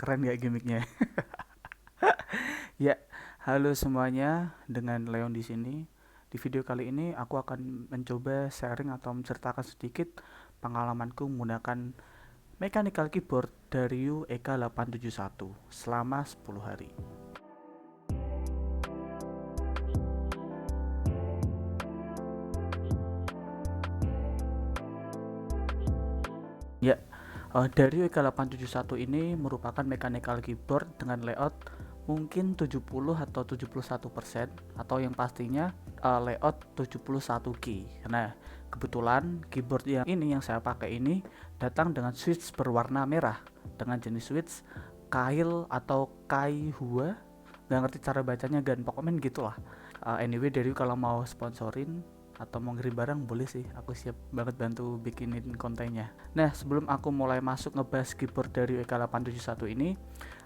Keren gak gimmicknya? Ya, halo semuanya, dengan Leon di sini. Di video kali ini aku akan mencoba sharing atau menceritakan sedikit pengalamanku menggunakan mechanical keyboard dari EK871 selama 10 hari. Ya, dari EK871 ini merupakan mechanical keyboard dengan layout mungkin 70 atau 71%, atau yang pastinya layout 71 key. Nah, kebetulan keyboard yang saya pakai ini datang dengan switch berwarna merah dengan jenis switch Kail atau Kaihua, nggak ngerti cara bacanya, gan pokoknya gitulah. Anyway, dari kalau mau sponsorin atau mau ngirim barang boleh sih, aku siap banget bantu bikinin kontennya. Nah, sebelum aku mulai masuk ngebahas keyboard dari EK871 ini,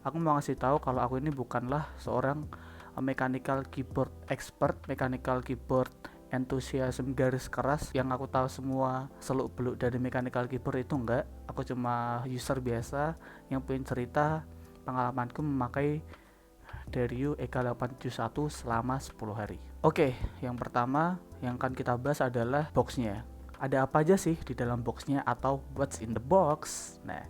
aku mau ngasih tahu kalau aku ini bukanlah seorang mechanical keyboard expert, mechanical keyboard enthusiasm garis keras yang aku tahu semua seluk beluk dari mechanical keyboard. Itu enggak, aku cuma user biasa yang pengen cerita pengalamanku memakai Dario EK871 selama 10 hari. Oke, yang pertama yang akan kita bahas adalah boxnya. Ada apa aja sih di dalam boxnya atau what's in the box? Nah,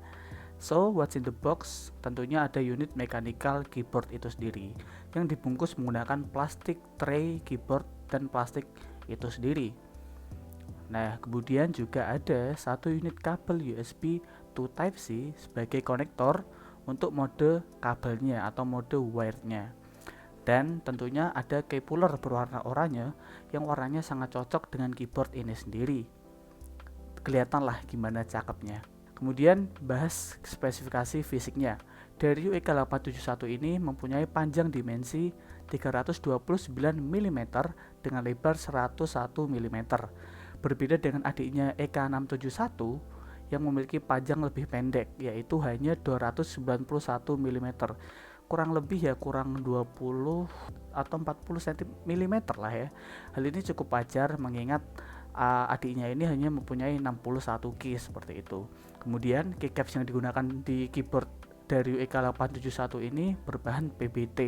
so what's in the box tentunya ada unit mechanical keyboard itu sendiri yang dibungkus menggunakan plastik tray keyboard dan plastik itu sendiri. Nah, kemudian juga ada satu unit kabel USB to Type-C sebagai konektor untuk mode kabelnya atau mode wire-nya. Dan tentunya ada keypuller berwarna oranye yang warnanya sangat cocok dengan keyboard ini sendiri. Kelihatanlah gimana cakepnya. Kemudian bahas spesifikasi fisiknya. Dario EK871 ini mempunyai panjang dimensi 329 mm dengan lebar 101 mm. Berbeda dengan adiknya EK671 yang memiliki panjang lebih pendek, yaitu hanya 291 mm. Kurang lebih ya, kurang 20 atau 40 cm lah ya. Hal ini cukup wajar mengingat adiknya ini hanya mempunyai 61 key seperti itu. Kemudian keycaps yang digunakan di keyboard dari EK871 ini berbahan PBT.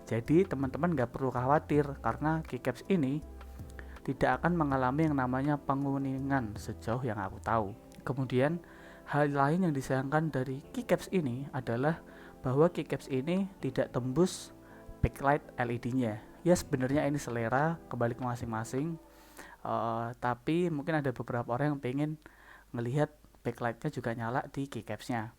Jadi teman-teman nggak perlu khawatir karena keycaps ini tidak akan mengalami yang namanya penguningan sejauh yang aku tahu. Kemudian hal lain yang disayangkan dari keycaps ini adalah bahwa keycaps ini tidak tembus backlight LED-nya. Ya, sebenarnya ini selera, kembali ke masing-masing. Tapi mungkin ada beberapa orang yang pengen ngelihat backlightnya juga nyala di keycapsnya.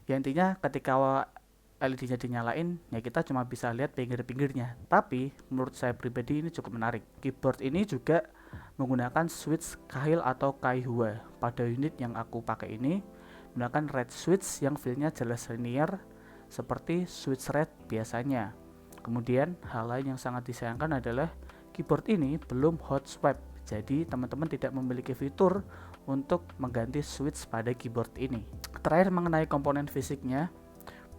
Ya, intinya ketika LED-nya dinyalain, ya kita cuma bisa lihat pinggir-pinggirnya. Tapi menurut saya pribadi ini cukup menarik. Keyboard ini juga menggunakan switch Kail atau Kaihua. Pada unit yang aku pakai ini menggunakan red switch yang feel-nya jelas linear seperti switch red biasanya. Kemudian hal lain yang sangat disayangkan adalah keyboard ini belum hot swap. Jadi teman-teman tidak memiliki fitur untuk mengganti switch pada keyboard ini. Terakhir mengenai komponen fisiknya,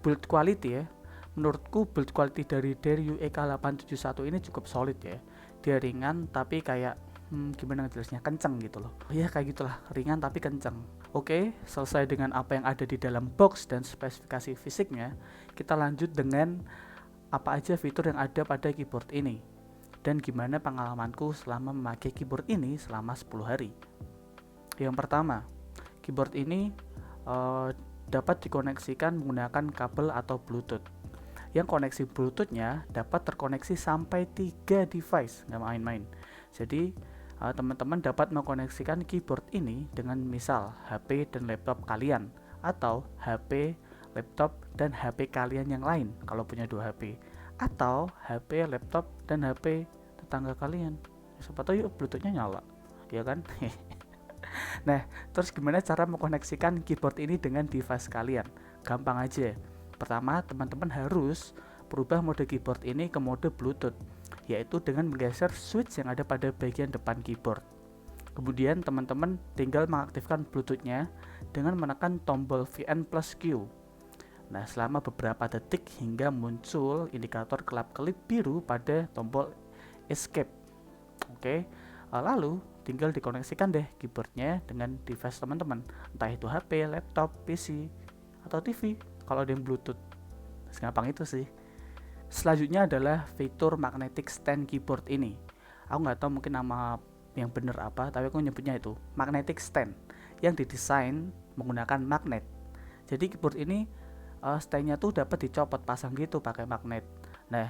build quality ya. Menurutku build quality dari Dario EK871 ini cukup solid ya. Dia ringan tapi kayak gimana jelasnya, kenceng gitu loh. Ya kayak gitulah, ringan tapi kenceng. Oke, selesai dengan apa yang ada di dalam box dan spesifikasi fisiknya. Kita lanjut dengan apa aja fitur yang ada pada keyboard ini dan gimana pengalamanku selama memakai keyboard ini selama 10 hari. Yang pertama, keyboard ini dapat dikoneksikan menggunakan kabel atau Bluetooth. Yang koneksi Bluetoothnya dapat terkoneksi sampai 3 device, nggak main-main. Jadi teman-teman dapat mengkoneksikan keyboard ini dengan misal HP dan laptop kalian, atau HP, laptop, dan HP kalian yang lain kalau punya 2 HP, atau HP, laptop, dan HP tetangga kalian. Siapa tahu yuk Bluetoothnya nyala, ya kan? Nah, terus gimana cara mengkoneksikan keyboard ini dengan device kalian? Gampang aja. Pertama, teman-teman harus berubah mode keyboard ini ke mode Bluetooth, yaitu dengan menggeser switch yang ada pada bagian depan keyboard. Kemudian teman-teman tinggal mengaktifkan Bluetooth-nya dengan menekan tombol VN plus Q. Nah, selama beberapa detik hingga muncul indikator kelap-kelip biru pada tombol escape. Oke. Lalu tinggal dikoneksikan deh keyboardnya dengan device teman-teman, entah itu HP, laptop, PC, atau TV. kalau ada yang Bluetooth. Segampang itu sih. Selanjutnya adalah fitur magnetic stand keyboard ini. Aku nggak tahu mungkin nama yang bener apa, tapi aku nyebutnya itu magnetic stand yang didesain menggunakan magnet. Jadi keyboard ini standnya tuh dapat dicopot pasang gitu pakai magnet. Nah,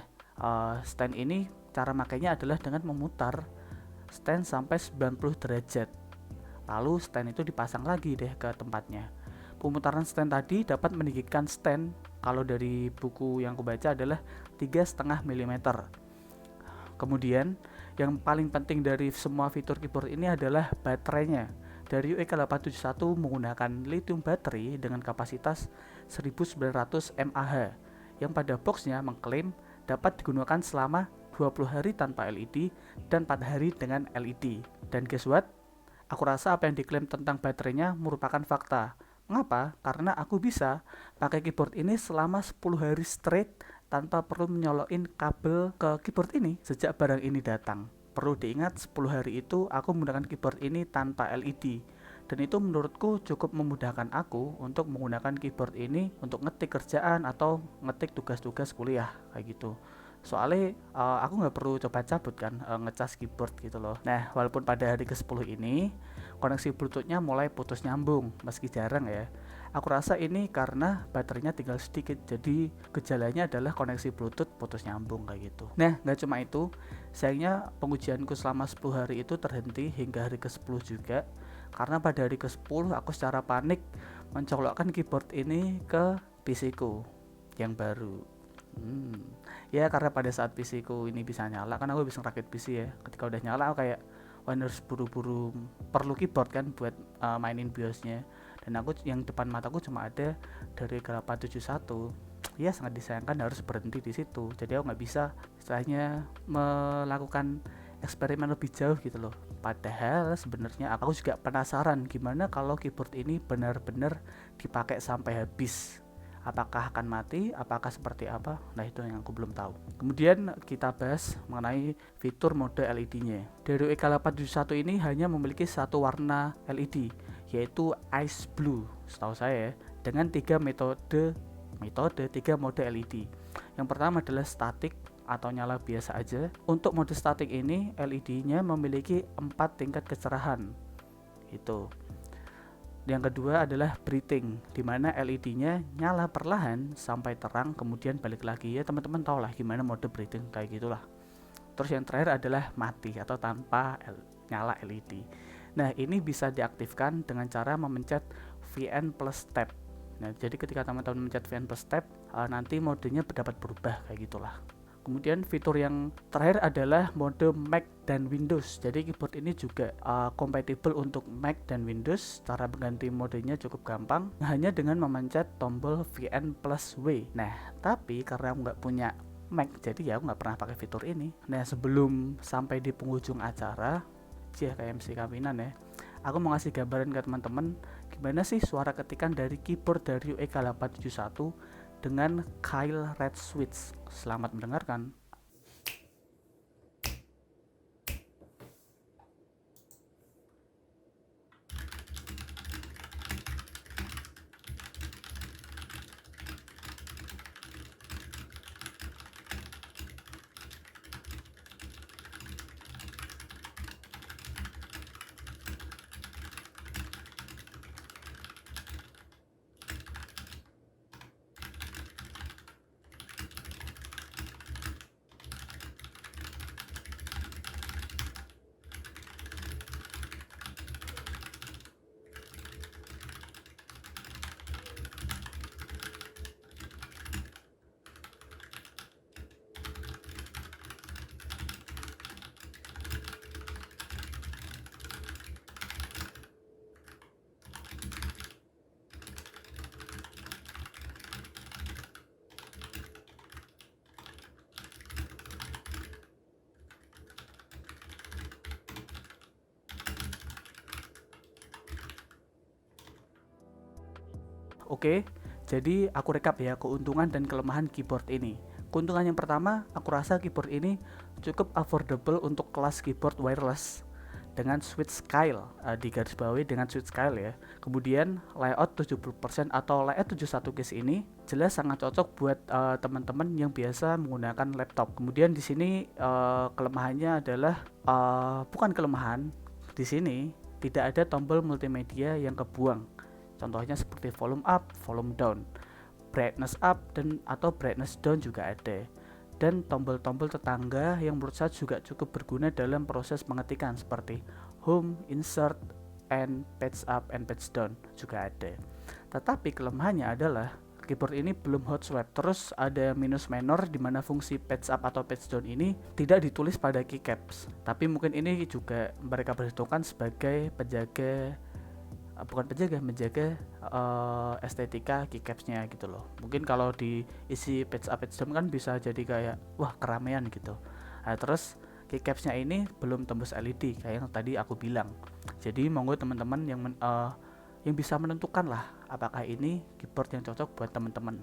stand ini cara makainya adalah dengan memutar stand sampai 90 derajat. Lalu stand itu dipasang lagi deh ke tempatnya. Pemutaran stand tadi dapat meninggikan stand, kalau dari buku yang aku baca adalah 3,5 mm. Kemudian yang paling penting dari semua fitur keyboard ini adalah baterainya. Dari UEK871 menggunakan lithium baterai dengan kapasitas 1900 mAh yang pada boxnya mengklaim dapat digunakan selama 20 hari tanpa LED dan 4 hari dengan LED. Dan guess what? Aku rasa apa yang diklaim tentang baterainya merupakan fakta. Mengapa? Karena aku bisa pakai keyboard ini selama 10 hari straight tanpa perlu menyolokin kabel ke keyboard ini sejak barang ini datang. Perlu diingat 10 hari itu aku menggunakan keyboard ini tanpa LED. Dan itu menurutku cukup memudahkan aku untuk menggunakan keyboard ini untuk ngetik kerjaan atau ngetik tugas-tugas kuliah kayak gitu. Soalnya aku nggak perlu coba cabut kan ngecas keyboard gitu loh. Nah, walaupun pada hari ke-10 ini koneksi bluetoothnya mulai putus nyambung, meski jarang ya. Aku rasa ini karena baterainya tinggal sedikit, jadi gejalanya adalah koneksi bluetooth putus nyambung kayak gitu. Nah, nggak cuma itu, sayangnya pengujianku selama 10 hari itu terhenti hingga hari ke-10 juga, karena pada hari ke-10 aku secara panik mencolokkan keyboard ini ke PC ku yang baru. Ya karena pada saat PC ku ini bisa nyala, kan aku bisa ngerakit PC ya. Ketika udah nyala aku kayak harus buru-buru perlu keyboard kan buat mainin BIOSnya. Dan aku yang depan mataku cuma ada dari 871. Ya sangat disayangkan harus berhenti di situ. Jadi aku nggak bisa istilahnya melakukan eksperimen lebih jauh gitu loh. Padahal sebenarnya aku juga penasaran gimana kalau keyboard ini benar-benar dipakai sampai habis. Apakah akan mati, apakah seperti apa? Nah, itu yang aku belum tahu. Kemudian kita bahas mengenai fitur mode LED-nya. Dari EK871 ini hanya memiliki satu warna LED, yaitu Ice Blue, setahu saya ya, dengan 3 mode LED. Yang pertama adalah static atau nyala biasa aja. Untuk mode static ini LED-nya memiliki 4 tingkat kecerahan. Itu. Yang kedua adalah breathing, di mana LED-nya nyala perlahan sampai terang kemudian balik lagi. Ya teman-teman tau lah gimana mode breathing kayak gitulah. Terus yang terakhir adalah mati atau tanpa nyala LED. Nah, ini bisa diaktifkan dengan cara memencet VN plus tab. Nah, jadi ketika teman-teman mencet VN plus tab, nanti modenya dapat berubah kayak gitulah. Kemudian fitur yang terakhir adalah mode Mac dan Windows. Jadi keyboard ini juga compatible untuk Mac dan Windows. Cara mengganti modenya cukup gampang, hanya dengan memencet tombol VN plus W. Nah, tapi karena aku nggak punya Mac, jadi ya aku nggak pernah pakai fitur ini. Nah, sebelum sampai di penghujung acara, kayak MC kawinan ya, aku mau ngasih gambaran ke teman-teman gimana sih suara ketikan dari keyboard dari EK871 dengan Kyle Red Switch. Selamat mendengarkan. Oke, jadi aku rekap ya keuntungan dan kelemahan keyboard ini. Keuntungan yang pertama, aku rasa keyboard ini cukup affordable untuk kelas keyboard wireless. dengan switch scale, di garis bawahi dengan switch scale ya. Kemudian layout 70% atau layout 71 case ini jelas sangat cocok buat teman-teman yang biasa menggunakan laptop. Kemudian di sini kelemahannya adalah bukan kelemahan, di sini tidak ada tombol multimedia yang kebuang. Contohnya seperti volume up, volume down, brightness up dan atau brightness down juga ada. Dan tombol-tombol tetangga yang menurut saya juga cukup berguna dalam proses pengetikan seperti home, insert, and page up and page down juga ada. Tetapi kelemahannya adalah keyboard ini belum hot swap. Terus ada minus minor di mana fungsi page up atau page down ini tidak ditulis pada keycaps. Tapi mungkin ini juga mereka perhitungkan sebagai menjaga estetika keycapsnya gitu loh. Mungkin kalau diisi page up page down kan bisa jadi kayak wah keramaian gitu. Nah, terus keycapsnya ini belum tembus LED kayak yang tadi aku bilang. Jadi monggo teman-teman yang bisa menentukan lah apakah ini keyboard yang cocok buat teman-teman.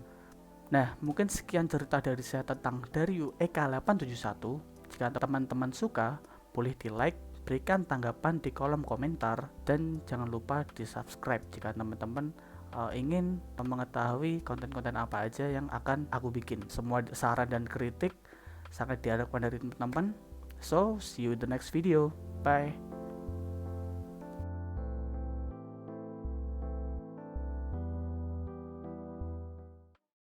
Nah, mungkin sekian cerita dari saya tentang Dario EK871. Jika teman-teman suka, boleh di like, berikan tanggapan di kolom komentar, dan jangan lupa di subscribe jika teman-teman ingin mengetahui konten-konten apa aja yang akan aku bikin. Semua saran dan kritik sangat diharapkan dari teman-teman. So, see you in the next video. Bye.